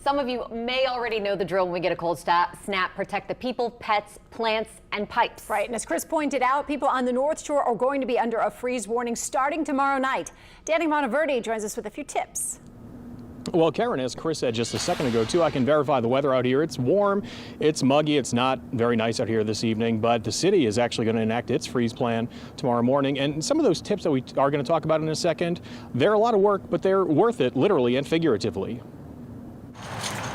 Some of you may already know the drill when we get a cold snap. Protect the people, pets, plants, and pipes. Right, and as Chris pointed out, people on the North Shore are going to be under a freeze warning starting tomorrow night. Danny Monteverdi joins us with a few tips. Well, Karen, as Chris said just a second ago, too, I can verify the weather out here. It's warm, it's muggy, it's not very nice out here this evening, but the city is actually going to enact its freeze plan tomorrow morning. And some of those tips that we are going to talk about in a second, they're a lot of work, but they're worth it, literally and figuratively.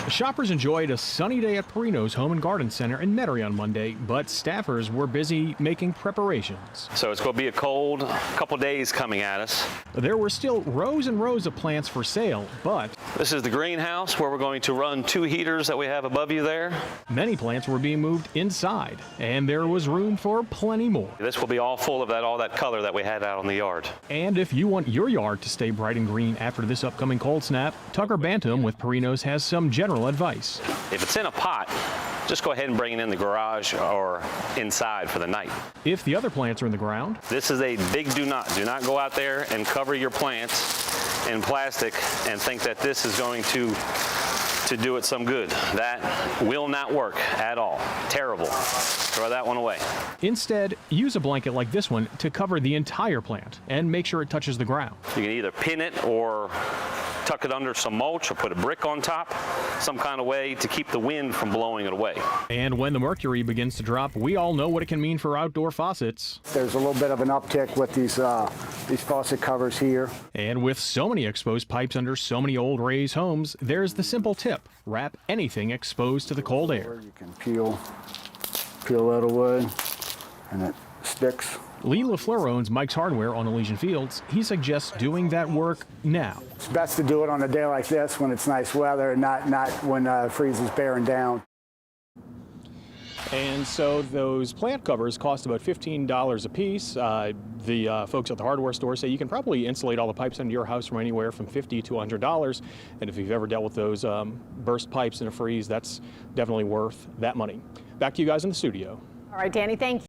Shoppers enjoyed a sunny day at Perino's Home and Garden Center in Metairie on Monday, but staffers were busy making preparations. So it's going to be a cold couple days coming at us. There were still rows and rows of plants for sale, but this is the greenhouse where we're going to run 2 heaters that we have above you there. Many plants were being moved inside, and there was room for plenty more. This will be all full of all that color that we had out on the yard. And if you want your yard to stay bright and green after this upcoming cold snap, Tucker Bantam with Perino's has some general advice. If it's in a pot, just go ahead and bring it in the garage or inside for the night. If the other plants are in the ground, this is a big do not. Do not go out there and cover your plants in plastic and think that this is going to do it some good. That will not work at all. Terrible. Throw that one away. Instead, use a blanket like this one to cover the entire plant and make sure it touches the ground. You can either pin it or tuck it under some mulch or put a brick on top, some kind of way to keep the wind from blowing it away. And when the mercury begins to drop, we all know what it can mean for outdoor faucets. There's a little bit of an uptick with these faucet covers here. And with so many exposed pipes under so many old Ray's homes, there's the simple tip: wrap anything exposed to the cold air. You can peel a little wood and it sticks. Lee LaFleur owns Mike's Hardware on Elysian Fields. He suggests doing that work now. It's best to do it on a day like this when it's nice weather, not when freeze is bearing down. And so those plant covers cost about $15 a piece. The folks at the hardware store say you can probably insulate all the pipes into your house from anywhere from $50 to $100. And if you've ever dealt with those burst pipes in a freeze, that's definitely worth that money. Back to you guys in the studio. All right, Danny, thank you.